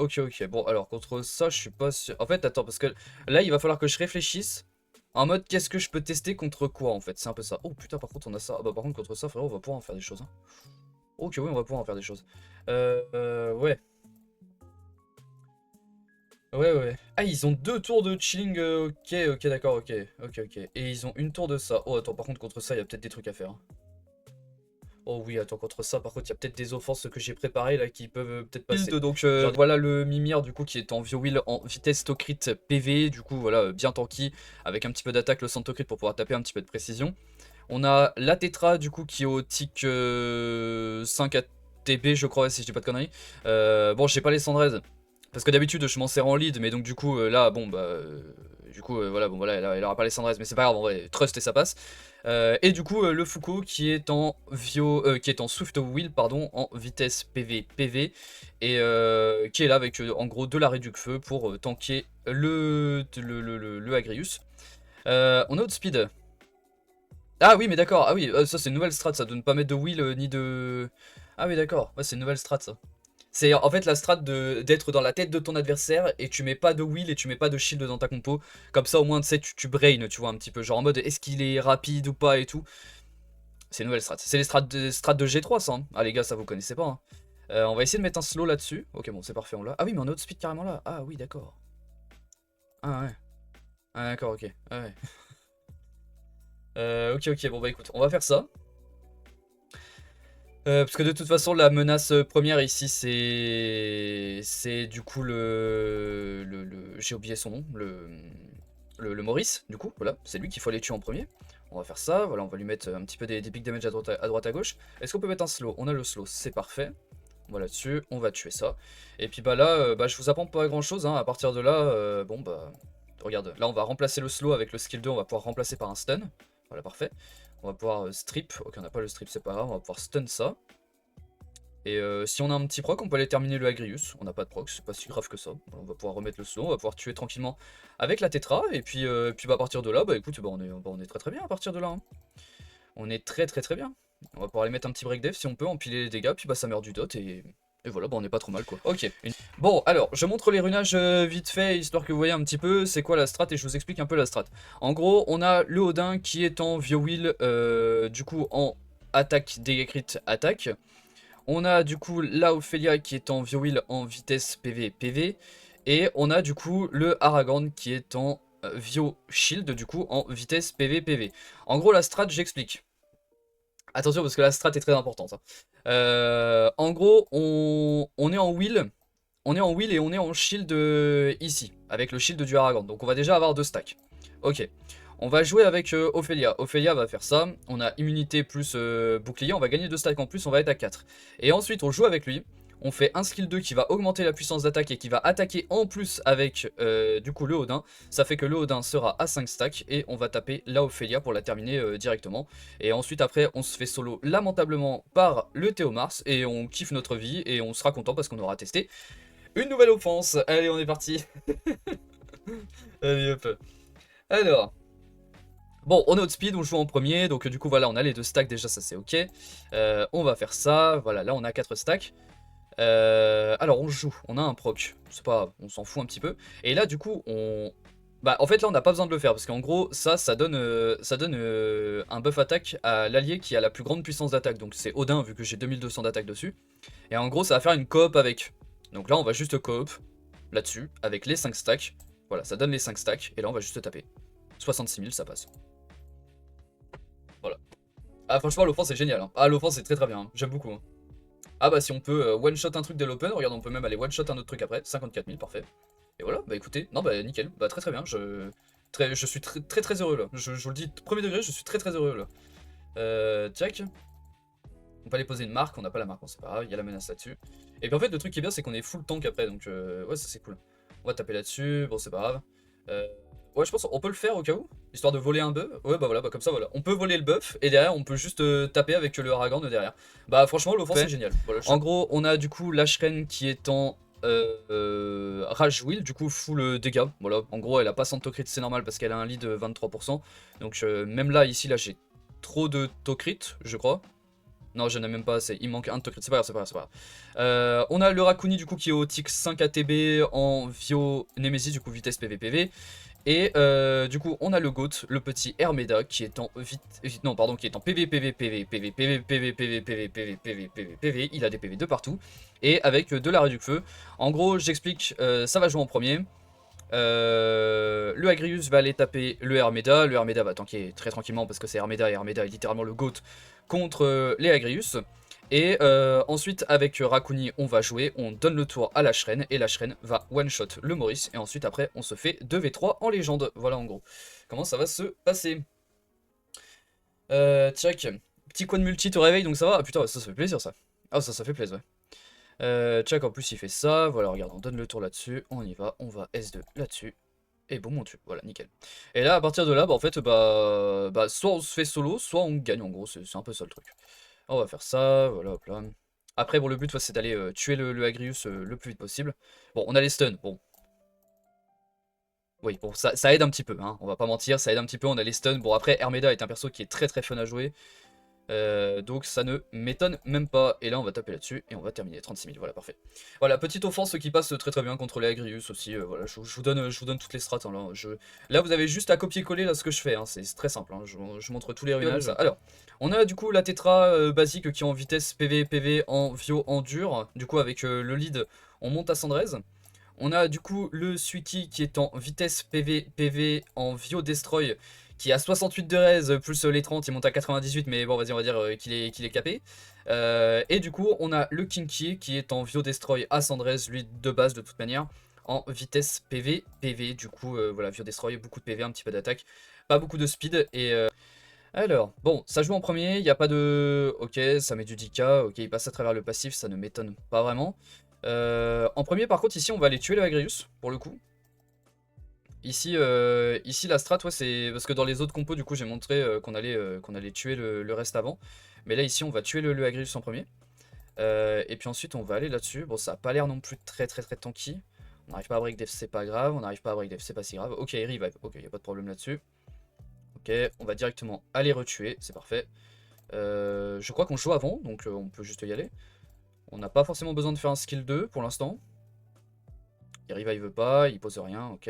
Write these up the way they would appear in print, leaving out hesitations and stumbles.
Ok, ok. Bon, alors contre ça, je suis pas sûr. En fait, attends, parce que là, il va falloir que je réfléchisse. En mode, qu'est-ce que je peux tester contre quoi, en fait? C'est un peu ça. Oh putain, par contre, on a ça. Ah bah, par contre, contre ça, frérot, on va pouvoir en faire des choses. Hein. Ok, oui, on va pouvoir en faire des choses. Ouais. Ouais, ouais. Ah, ils ont 2 tours de chilling. Ok, ok, d'accord, ok. Ok, ok. Et ils ont une tour de ça. Oh, attends, par contre, contre ça, il y a peut-être des trucs à faire. Hein. Oh oui, attends, contre ça, par contre, il y a peut-être des offenses que j'ai préparées là qui peuvent peut-être passer. Donc voilà le Mimir du coup qui est en Viowheel en vitesse Tocrit PV, du coup voilà, bien tanky, avec un petit peu d'attaque, le Santocrit pour pouvoir taper un petit peu de précision. On a la Tetra du coup qui est au tic 5 ATB je crois, si je dis pas de conneries. Bon, j'ai pas les Cendrez, parce que d'habitude je m'en sers en lead, mais donc du coup là, bon bah... du coup, voilà, bon voilà, elle aura pas les Cendrez, mais c'est pas grave, en vrai, trust et ça passe. Et du coup, le Foucault qui est en qui est en Swift Wheel, pardon, en vitesse PV PV, et qui est là avec en gros de la réduc feu pour tanker le Agrius. On a Outspeed. Ah oui, mais d'accord, ah oui, ça c'est une nouvelle strat, ça, de ne pas mettre de wheel ni de... Ah oui, d'accord, ouais, c'est une nouvelle strat ça. C'est en fait la strat d'être dans la tête de ton adversaire et tu mets pas de wheel et tu mets pas de shield dans ta compo. Comme ça au moins tu sais, tu brain, tu vois, un petit peu. Genre en mode est-ce qu'il est rapide ou pas et tout. C'est une nouvelle strat. C'est les strats de G3 ça. Hein. Ah les gars, ça vous connaissez pas. Hein. On va essayer de mettre un slow là-dessus. Ok, bon, c'est parfait, on l'a. Ah oui, mais on a outspeed carrément là. Ah oui, d'accord. Ah ouais. Ah d'accord, ok. Ah ouais. Ok, ok, bon bah écoute, on va faire ça. Parce que de toute façon, la menace première ici, c'est du coup j'ai oublié son nom, le Maurice, du coup, voilà, c'est lui qu'il faut aller tuer en premier. On va faire ça, voilà, on va lui mettre un petit peu des big damage à droite à gauche. Est-ce qu'on peut mettre un slow? On a le slow, c'est parfait. Voilà, dessus, on va tuer ça. Et puis bah là, bah, je vous apprends pas grand chose, hein. À partir de là, bon bah, regarde, là on va remplacer le slow avec le skill 2, on va pouvoir remplacer par un stun. Voilà, parfait. On va pouvoir strip, ok on n'a pas le strip, c'est pas grave, on va pouvoir stun ça. Et si on a un petit proc, on peut aller terminer le Agrius. On n'a pas de proc, c'est pas si grave que ça. On va pouvoir remettre le slow, on va pouvoir tuer tranquillement avec la Tetra. Et puis, bah, à partir de là, bah écoute, bah, on est très très bien à partir de là. Hein. On est très très très bien. On va pouvoir aller mettre un petit break dev si on peut, empiler les dégâts, puis bah ça meurt du dot et voilà, bah on est pas trop mal quoi. Ok. Bon, alors, je montre les runages vite fait, histoire que vous voyez un petit peu c'est quoi la strat, et je vous explique un peu la strat. En gros, on a le Odin qui est en Viowheel, du coup en attaque, dégâts crit, attaque. On a du coup la Ophelia qui est en Viowheel en vitesse PV PV. Et on a du coup le Aragorn qui est en Vio Shield du coup en vitesse PV PV. En gros la strat j'explique. Attention parce que la strat est très importante. Hein. En gros on est en wheel. On est en wheel et on est en shield ici. Avec le shield du Aragorn. Donc on va déjà avoir 2 stacks. Ok. On va jouer avec Ophelia. Ophelia va faire ça. On a immunité plus bouclier. On va gagner 2 stacks en plus. On va être à 4. Et ensuite, on joue avec lui. On fait un skill 2 qui va augmenter la puissance d'attaque et qui va attaquer en plus avec du coup le Odin. Ça fait que le Odin sera à 5 stacks et on va taper la Ophelia pour la terminer directement. Et ensuite après on se fait solo lamentablement par le Théomars et on kiffe notre vie et on sera content parce qu'on aura testé une nouvelle offense. Allez on est parti. Allez hop. Alors... Bon, on est outspeed, on joue en premier, donc du coup voilà, on a les 2 stacks déjà, ça c'est ok. On va faire ça, voilà, là on a 4 stacks. Alors on joue, on a un proc, c'est pas, on s'en fout un petit peu. Et là du coup, bah en fait là on n'a pas besoin de le faire, parce qu'en gros, ça donne un buff attaque à l'allié qui a la plus grande puissance d'attaque. Donc c'est Odin, vu que j'ai 2200 d'attaque dessus. Et en gros, ça va faire une coop avec. Donc là on va juste coop, là-dessus, avec les 5 stacks. Voilà, ça donne les 5 stacks, et là on va juste taper. 66 000, ça passe. Voilà. Ah franchement l'offense c'est génial. Hein. Ah l'offense c'est très très bien, hein. J'aime beaucoup. Hein. Ah bah si on peut one shot un truc dès l'open, regarde on peut même aller one shot un autre truc après, 54 000 parfait. Et voilà, bah écoutez, non bah nickel, bah très très bien, je suis très très très heureux là. Je vous le dis, premier degré, je suis très très heureux là. Check. On peut aller poser une marque, on n'a pas la marque, bon c'est pas grave, il y a la menace là-dessus. Et puis en fait le truc qui est bien c'est qu'on est full tank après, donc ouais ça c'est cool. On va taper là-dessus, bon c'est pas grave. Ouais, je pense qu'on peut le faire au cas où, histoire de voler un buff. Ouais, bah voilà, bah comme ça, voilà. On peut voler le buff, et derrière, on peut juste taper avec le Aragorn derrière. Bah franchement, l'offense c'est génial. Voilà, en gros, on a du coup l'Ashren qui est en Rage Wheel, du coup full dégâts. Voilà, en gros, elle a pas 100 crit, c'est normal parce qu'elle a un lead de 23%. Donc même là, ici, là, j'ai trop de crit, je crois. Non, je n'ai même pas assez. Il manque un token. C'est pas grave, c'est pas grave, c'est pas grave. On a le Rakuni du coup qui est au Tix 5 ATB en Vio Nemesis, du coup vitesse PVPV. Et du coup, on a le GOAT, le petit Hermeda qui est en non, pardon, qui est en PV, PV, PV, PV, PV, PV, PV, PV, PV, PV, PV, PV. Il a des PV de partout. Et avec de l'arrêt du feu. En gros, j'explique, ça va jouer en premier. Le Agrius va aller taper le Hermeda. Le Hermeda va tanker très tranquillement parce que c'est Hermeda et Hermeda est littéralement le GOAT contre les Agrius. Et ensuite avec Rakuni on va jouer, on donne le tour à la Shren et la Shren va one shot le Maurice et ensuite après on se fait 2v3 en légende. Voilà en gros comment ça va se passer. Tchak, petit quad multi te réveille donc ça va. Ah putain ça fait plaisir ça. Ah ça fait plaisir ouais. Tchak en plus il fait ça, voilà regarde on donne le tour là-dessus, on y va, on va S2 là-dessus. Et bon on tue, voilà nickel. Et là à partir de là bah en fait bah soit on se fait solo, soit on gagne en gros, c'est un peu ça le truc. On va faire ça, voilà, hop là. Après, bon, le but, c'est d'aller tuer le Agrius le plus vite possible. Bon, on a les stuns, bon. Oui, bon, ça aide un petit peu, hein, on va pas mentir, ça aide un petit peu, on a les stuns. Bon, après, Hermeda est un perso qui est très très fun à jouer. Donc ça ne m'étonne même pas. Et là, on va taper là-dessus et on va terminer 36 000, voilà, parfait. Voilà, petite offense qui passe très très bien contre les Agrius aussi. Voilà, je vous donne toutes les strats. Hein, là, vous avez juste à copier-coller là ce que je fais, hein, c'est très simple, hein, je montre tous les ruinages. Alors, on a du coup la tétra basique qui est en vitesse PV, PV, en Vio, en dur. Du coup, avec le lead, on monte à Sandrez. On a du coup le Suiki qui est en vitesse PV, PV, en Vio Destroy, qui a 68 de raise, plus les 30, il monte à 98, mais bon, vas-y, on va dire qu'il est capé. Et du coup, on a le Kinky qui est en Vio Destroy à Sandrez, lui de base de toute manière, en vitesse PV, PV. Du coup, voilà, Vio Destroy, beaucoup de PV, un petit peu d'attaque, pas beaucoup de speed. Et alors, bon, ça joue en premier, il n'y a pas de... Ok, ça met du 10k, ok, il passe à travers le passif, ça ne m'étonne pas vraiment. En premier, par contre, ici, on va aller tuer le Agrius, pour le coup. Ici, la strat, ouais, c'est... Parce que dans les autres compos, du coup, j'ai montré qu'on allait tuer le reste avant. Mais là, ici, on va tuer le Agrius en premier. Et puis ensuite, on va aller là-dessus. Bon, ça a pas l'air non plus très très très tanky. On n'arrive pas à break def, c'est pas grave. On n'arrive pas à break def, c'est pas si grave. Ok, il revive. Ok, y a pas de problème là-dessus. Ok, on va directement aller retuer, c'est parfait. Je crois qu'on joue avant, donc on peut juste y aller. On n'a pas forcément besoin de faire un skill 2 pour l'instant. Il revive pas, il pose rien, ok.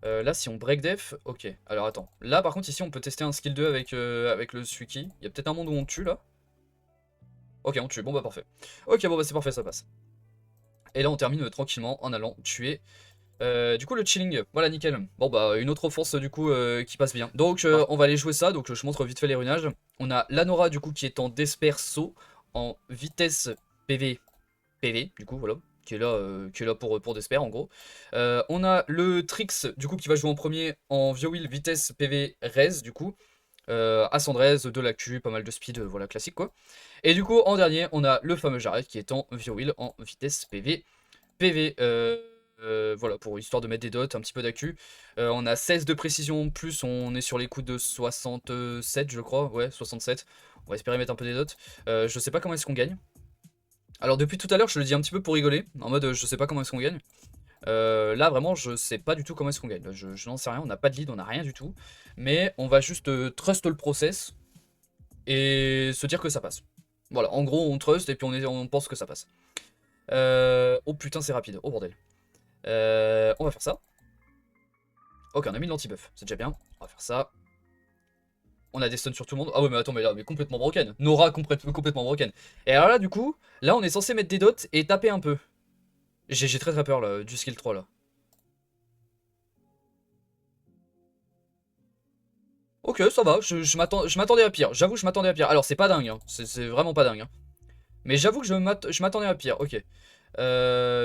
Là, si on break def, ok. Alors attends, là par contre, ici on peut tester un skill 2 avec le Suiki. Il y a peut-être un monde où on tue là. Ok, on tue, bon bah parfait. Ok, bon bah c'est parfait, ça passe. Et là, on termine tranquillement en allant tuer. Du coup, le chilling, voilà, nickel. Bon bah, une autre offense du coup qui passe bien. Donc, on va aller jouer ça. Donc, je montre vite fait les runages. On a l'Anora du coup qui est en Desperso, en vitesse PV, PV, du coup, voilà. Qui est là pour Desper en gros. On a le Trix du coup qui va jouer en premier en Viowheel vitesse PV Res du coup. À Sandrez, de la Q, pas mal de speed, voilà classique quoi. Et du coup en dernier on a le fameux Jared qui est en Viowheel en vitesse PV PV. Voilà pour histoire de mettre des dots, un petit peu d'accu. On a 16 de précision plus, on est sur les coups de 67 je crois, ouais 67. On va espérer mettre un peu des dots. Je sais pas comment est-ce qu'on gagne. Alors depuis tout à l'heure je le dis un petit peu pour rigoler, en mode je sais pas comment est-ce qu'on gagne. Là vraiment je sais pas du tout comment est-ce qu'on gagne, je n'en sais rien, on n'a pas de lead, on n'a rien du tout. Mais on va juste trust le process et se dire que ça passe. Voilà, en gros on trust et puis on pense que ça passe. Oh putain c'est rapide, oh bordel. On va faire ça. Ok on a mis l'anti-buff, c'est déjà bien, on va faire ça. On a des stuns sur tout le monde. Ah ouais mais attends mais là mais complètement broken. Nora complètement broken. Et alors là du coup, là on est censé mettre des dots et taper un peu. J'ai très très peur là, du skill 3 là. Ok, ça va, je m'attendais à pire. J'avoue, je m'attendais à pire. Alors, c'est pas dingue, hein. C'est vraiment pas dingue. Hein. Mais j'avoue que je m'attendais à pire. Ok.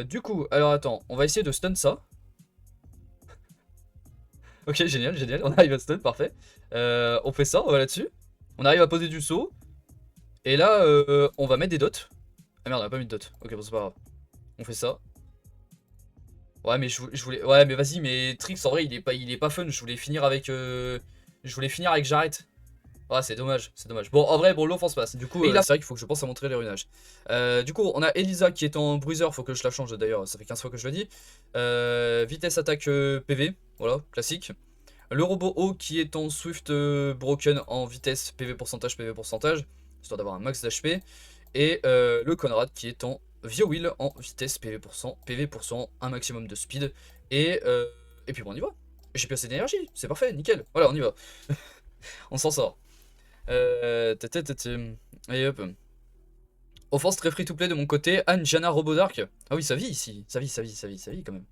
Du coup, alors attends, on va essayer de stun ça. Ok, génial, génial. On arrive à stun, parfait. On fait ça, on va là-dessus. On arrive à poser du saut. Et là, on va mettre des dots. Ah merde, on a pas mis de dots. Ok, bon, c'est pas grave. On fait ça. Ouais, mais je voulais. Ouais, mais vas-y, mais Trix en vrai, il est pas fun. Je voulais finir avec. Je voulais finir avec Jarrett. Ah, c'est dommage, c'est dommage. Bon, en vrai, bon, l'offense passe. Du coup, c'est vrai qu'il faut que je pense à montrer les runages. Du coup, on a Elisa qui est en bruiser, faut que je la change d'ailleurs, ça fait 15 fois que je le dis. Vitesse attaque PV, voilà, classique. Le robot O qui est en Swift Broken en vitesse PV pourcentage, PV pourcentage. histoire d'avoir un max d'HP. Et le Conrad qui est en Viowheel en vitesse PV pour 100, un maximum de speed. Et puis bon, on y va. J'ai plus assez d'énergie, c'est parfait, nickel. Voilà, on y va. On s'en sort. Et hop. Offense très free to play de mon côté. Anjana Robodark. Ah oui, ça vit ici. Ça vit quand même.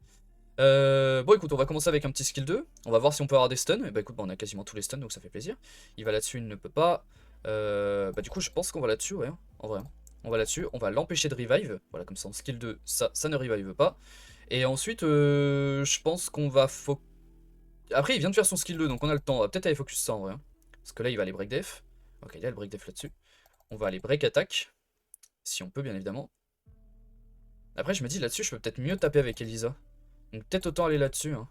Bon écoute, on va commencer avec un petit skill 2. On va voir si on peut avoir des stuns. Et bah écoute, on a quasiment tous les stuns donc ça fait plaisir. Il va là-dessus, il ne peut pas. Bah du coup, je pense qu'on va là-dessus, ouais, en vrai. On va là-dessus, on va l'empêcher de revive. Voilà, comme ça en skill 2, ça ne revive pas. Et ensuite, je pense qu'on va Après, il vient de faire son skill 2, donc on a le temps. On va peut-être aller focus ça en vrai. Parce que là, il va aller break def. Ok, il y a le break def là-dessus. On va aller break attack. Si on peut, bien évidemment. Après, je me dis là-dessus, je peux peut-être mieux taper avec Elisa. Donc peut-être autant aller là-dessus. Hein.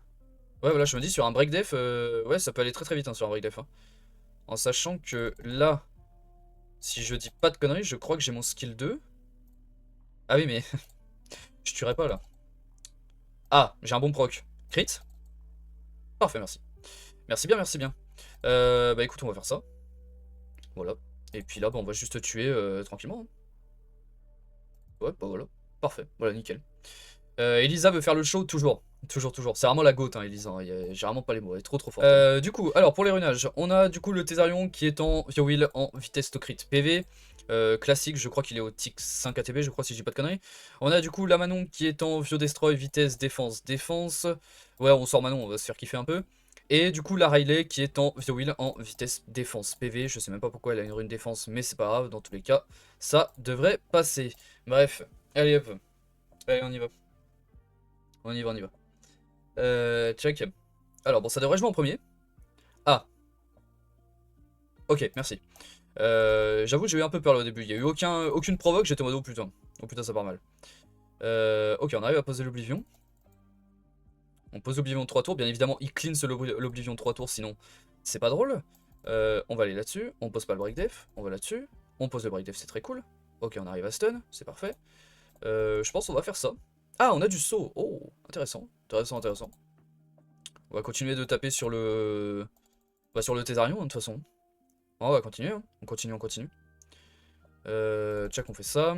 Ouais, voilà, je me dis sur un break def, ouais, ça peut aller très très vite hein, sur un break def. Hein. En sachant que là, si je dis pas de conneries, je crois que j'ai mon skill 2. Ah oui, mais je tuerai pas là. Ah, j'ai un bon proc. Crit. Parfait, merci. Merci bien, merci bien. Bah écoute, on va faire ça. Voilà. Et puis là, bah, on va juste tuer tranquillement. Hein. Ouais, bah voilà. Parfait. Voilà, nickel. Elisa veut faire le show toujours. Toujours. C'est vraiment la goat, hein, Elisa. Hein. J'ai vraiment pas les mots. Elle est trop forte. Du coup, alors pour les runages, on a du coup le Thésarion qui est en Viowheel en vitesse to crit PV. Classique, je crois qu'il est au tick 5 ATB, je crois, si je dis pas de conneries. On a du coup la Manon qui est en Vio Destroy, vitesse, défense. Ouais, on sort Manon, on va se faire kiffer un peu. Et du coup la Riley qui est en Viowheel en vitesse défense PV. Je sais même pas pourquoi elle a une rune défense, mais c'est pas grave, dans tous les cas, ça devrait passer. Bref, allez hop. Allez, on y va. On y va. Check. Alors bon, ça devrait jouer en premier. Ah. Ok, merci. J'avoue, j'ai eu un peu peur là, au début. Il n'y a eu aucune provoque, j'étais en mode oh putain. Oh putain, ça part mal. Ok, on arrive à poser l'Oblivion. On pose l'Oblivion 3 tours. Bien évidemment, il cleanse l'Oblivion 3 tours, sinon c'est pas drôle. On va aller là-dessus. On pose pas le break def. On va là-dessus. On pose le break def, c'est très cool. Ok, on arrive à stun, c'est parfait. Je pense qu'on va faire ça. Ah, on a du saut. Oh, intéressant. Intéressant. On va continuer de taper sur le... Bah, sur le Thésarion, hein, de toute façon. On va continuer, hein. On continue. Check, on fait ça.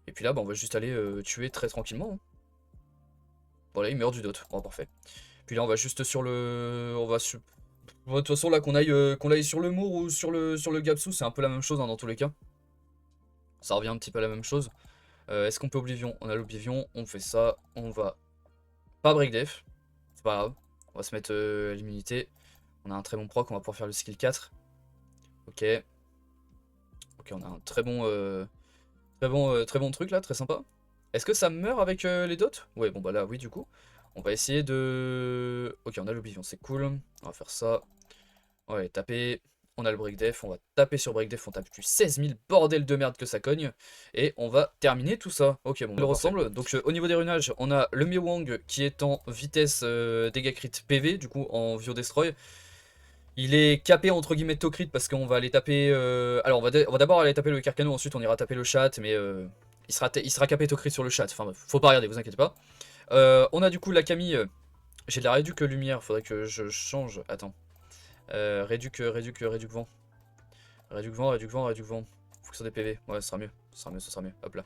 Et puis là, bah, on va juste aller tuer très tranquillement. Hein. Voilà, il meurt du dot. Bon, parfait. Puis là, on va juste sur le... On va sur... De toute façon, là, qu'on aille sur le Mour ou sur le Gapsou, c'est un peu la même chose hein, dans tous les cas. Ça revient un petit peu à la même chose. Est-ce qu'on peut Oblivion? On a l'Oblivion, on fait ça. On va pas break def. C'est pas grave. On va se mettre l'immunité. On a un très bon proc, on va pouvoir faire le skill 4. Ok. Ok, on a un très bon truc là, très sympa. Est-ce que ça meurt avec les dots? Ouais, bon bah là, oui, du coup. On va essayer de... Ok, on a l'Oblivion, c'est cool. On va faire ça. On va aller taper. On a le break def, on va taper sur break def, on tape du 16 000, bordel de merde que ça cogne. Et on va terminer tout ça. Ok, bon, bah, il ressemble. Donc au niveau des runages, on a le Miwang qui est en vitesse dégâts crit PV, du coup en Vio Destroy. Il est capé entre guillemets to crit parce qu'on va aller taper... Alors on va d'abord aller taper le Carcano, ensuite on ira taper le chat, mais il sera capé to crit sur le chat. Enfin faut pas regarder, vous inquiétez pas. On a du coup la Camille. J'ai de la réduc lumière, faudrait que je change. Attends. Réduc vent. Réduc vent. Fonction des PV. Ouais, ce sera mieux. Hop là.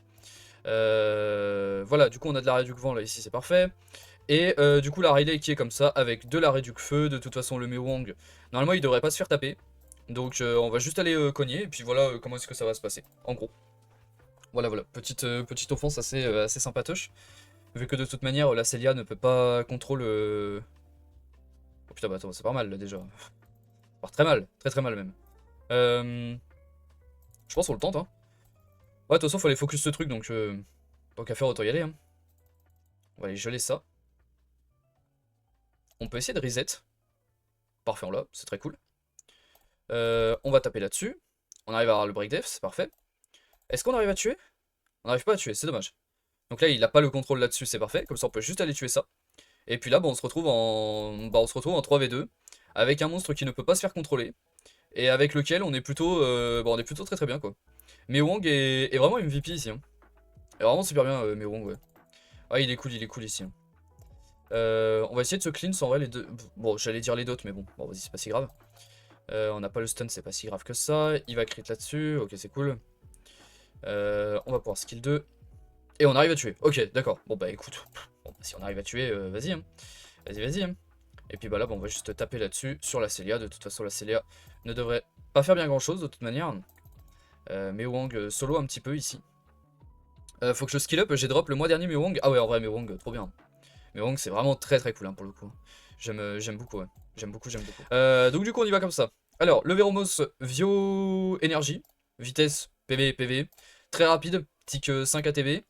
Voilà, du coup on a de la réduc vent là ici, c'est parfait. Et du coup la Riley qui est comme ça avec de la réduc feu. De toute façon le Mewang, normalement il devrait pas se faire taper. Donc on va juste aller cogner et puis voilà comment est-ce que ça va se passer. En gros. Voilà. Petite offense assez sympatoche. Vu que de toute manière la Célia ne peut pas contrôler... Oh putain bah attends, c'est pas mal là déjà. Ça part très mal, très mal même. Je pense qu'on le tente hein. Ouais de toute façon faut aller focus ce truc donc tant qu'à faire autant y aller hein. On va aller geler ça. On peut essayer de reset. Parfait, on l'a, c'est très cool. On va taper là-dessus. On arrive à avoir le break def, c'est parfait. Est-ce qu'on arrive à tuer? On n'arrive pas à tuer, c'est dommage. Donc là, il n'a pas le contrôle là-dessus, c'est parfait. Comme ça, on peut juste aller tuer ça. Et puis là, on se retrouve en 3v2. Avec un monstre qui ne peut pas se faire contrôler. Et avec lequel on est plutôt, très bien, quoi. Mewang est vraiment MVP ici. Hein. Et vraiment super bien, Mewang, ouais. Ah, il est cool ici. Hein. On va essayer de se cleanse en vrai les deux. Bon, j'allais dire les dots, mais bon, vas-y, c'est pas si grave. On n'a pas le stun, c'est pas si grave que ça. Il va crit là-dessus, ok c'est cool. On va pouvoir skill 2. Et on arrive à tuer, ok d'accord. Bon bah écoute, bon, si on arrive à tuer, vas-y hein. Vas-y hein. Et puis bah là, bon, on va juste taper là-dessus, sur la Célia. De toute façon, la Célia ne devrait pas faire bien grand-chose, de toute manière. Mewang solo un petit peu ici. Faut que je skill up, j'ai drop le mois dernier Mewang. Ah ouais, en vrai, Mewang, trop bien. Mewang, c'est vraiment très cool, hein, pour le coup. J'aime beaucoup, ouais. J'aime beaucoup. Donc du coup, on y va comme ça. Alors, le Veromos, Vio énergie, vitesse, PV. Très rapide, tic 5 ATB.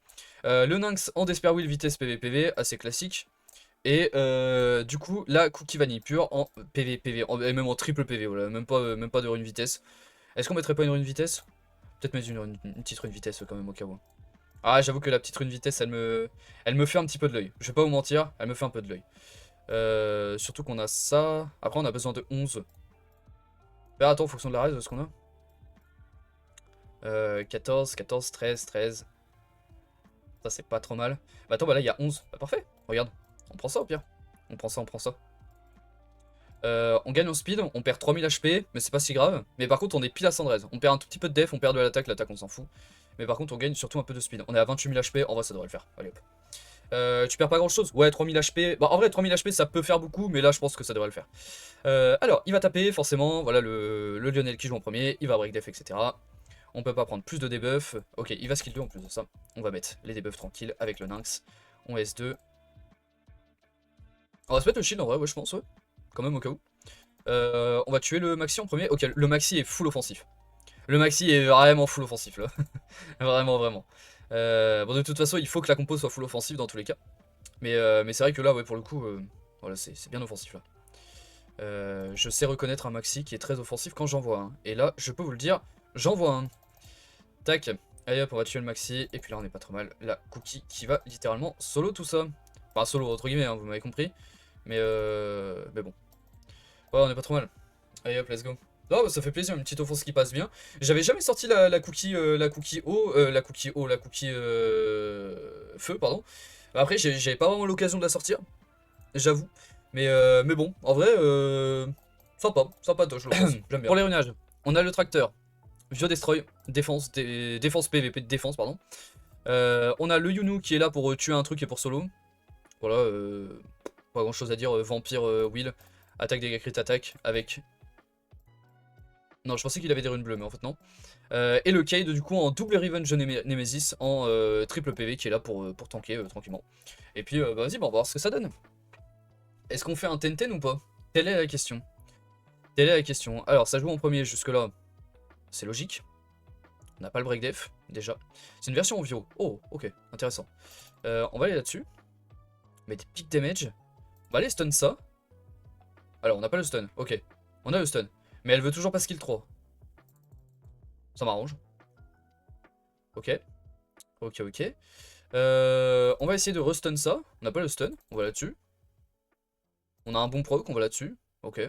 Le Lynx en Despair Wheel, vitesse, PV, assez classique. Et du coup, la Cookie Vanille pure en PV, et même en triple PV, voilà, même pas de rune vitesse. Est-ce qu'on mettrait pas une rune vitesse? Peut-être mettre une petite rune vitesse quand même au cas où. Ah, j'avoue que la petite rune vitesse, elle me fait un petit peu de l'œil. Je vais pas vous mentir, elle me fait un peu de l'œil. Surtout qu'on a ça. Après, on a besoin de 11. Mais attends, en fonction de la raise, ce qu'on a. 14, 13. Ça, c'est pas trop mal. Bah attends, bah là, il y a 11. Bah parfait, regarde. On prend ça au pire. On prend ça. On gagne en speed, on perd 3000 HP, mais c'est pas si grave. Mais par contre, on est pile à 113. On perd un tout petit peu de def, on perd de l'attaque on s'en fout. Mais par contre, on gagne surtout un peu de speed. On est à 28 000 HP, en vrai, ça devrait le faire. Allez hop. Tu perds pas grand chose. Ouais, 3000 HP. Bah, en vrai, 3000 HP, ça peut faire beaucoup, mais là, je pense que ça devrait le faire. Alors, il va taper, forcément. Voilà le Lionel qui joue en premier. Il va break def, etc. On peut pas prendre plus de debuff. Ok, il va skill 2 en plus de ça. On va mettre les debuffs tranquilles avec le Lynx. On S2. On va se mettre le shield en vrai, ouais, je pense, ouais. Quand même, au cas où. On va tuer le Maxi en premier. Ok, le Maxi est full offensif. Le Maxi est vraiment full offensif là. Vraiment. Bon, de toute façon, il faut que la compo soit full offensif dans tous les cas. Mais c'est vrai que là, ouais, pour le coup, voilà, c'est bien offensif là. Je sais reconnaître un Maxi qui est très offensif quand j'en vois un. Et là, je peux vous le dire, j'en vois un. Tac. Allez hop, on va tuer le Maxi. Et puis là, on est pas trop mal. La Cookie qui va littéralement solo tout ça. Enfin, solo entre guillemets, hein, vous m'avez compris. Mais bon. Ouais, on est pas trop mal. Allez hop, let's go. Ah bah ça fait plaisir, une petite offense qui passe bien. J'avais jamais sorti la cookie feu, pardon. Après j'avais pas vraiment l'occasion de la sortir, j'avoue. Mais bon, en vrai, sympatoche l'offense, j'aime bien. Pour les runages, on a le tracteur, Vio Destroy, défense PVP de défense, pardon. On a le Yunu qui est là pour tuer un truc et pour solo. Voilà, pas grand chose à dire, vampire Will, attaque dégâts crit attaque avec... Non, je pensais qu'il avait des runes bleues, mais en fait non. Et le Cade du coup en double Revenge Nemesis en triple PV qui est là pour tanker tranquillement. Et puis bah, vas-y, bah, on va voir ce que ça donne. Est-ce qu'on fait un Tenten ou pas? Telle est la question. Alors ça joue en premier jusque là, c'est logique. On n'a pas le break def déjà. C'est une version en Vio. Oh ok, intéressant. On va aller là-dessus. Mettre pick damage. On va aller stun ça. Alors on n'a pas le stun, ok. On a le stun. Mais elle veut toujours pas skill 3. Ça m'arrange. Ok. On va essayer de restun ça. On n'a pas le stun, on va là-dessus. On a un bon proc, on va là-dessus. Ok.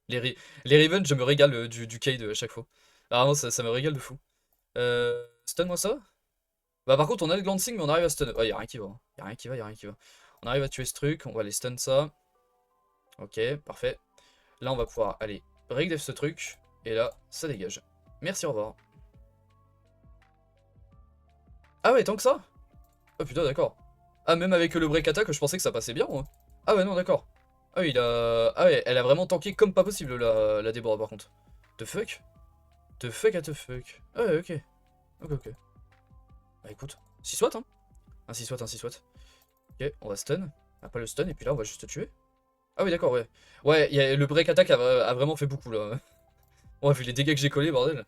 Les Riven, je me régale du Cade à chaque fois. Ah, vraiment, ça me régale de fou. Stun moi ça. Bah par contre on a le glancing mais on arrive à stun. Ouais, y'a rien qui va. Y'a rien qui va. On arrive à tuer ce truc, on va aller stun ça. Ok, parfait. Là on va pouvoir aller break def ce truc. Et là, ça dégage. Merci, au revoir. Ah ouais, tant que ça? Oh putain, d'accord. Ah, même avec le break attack, je pensais que ça passait bien, moi. Ah ouais, non, d'accord. Ah oui, ah ouais, elle a vraiment tanké comme pas possible, la Déborah, par contre. The fuck? The fuck à the fuck. Ah ouais, ok. Ok. Bah écoute, 6 watts, hein. Un 6 watts. Ok, on va stun. On a pas le stun, et puis là, on va juste tuer. Ah oui, d'accord, ouais. Ouais, le break attack a vraiment fait beaucoup, là. Ouais, vu les dégâts que j'ai collés, bordel.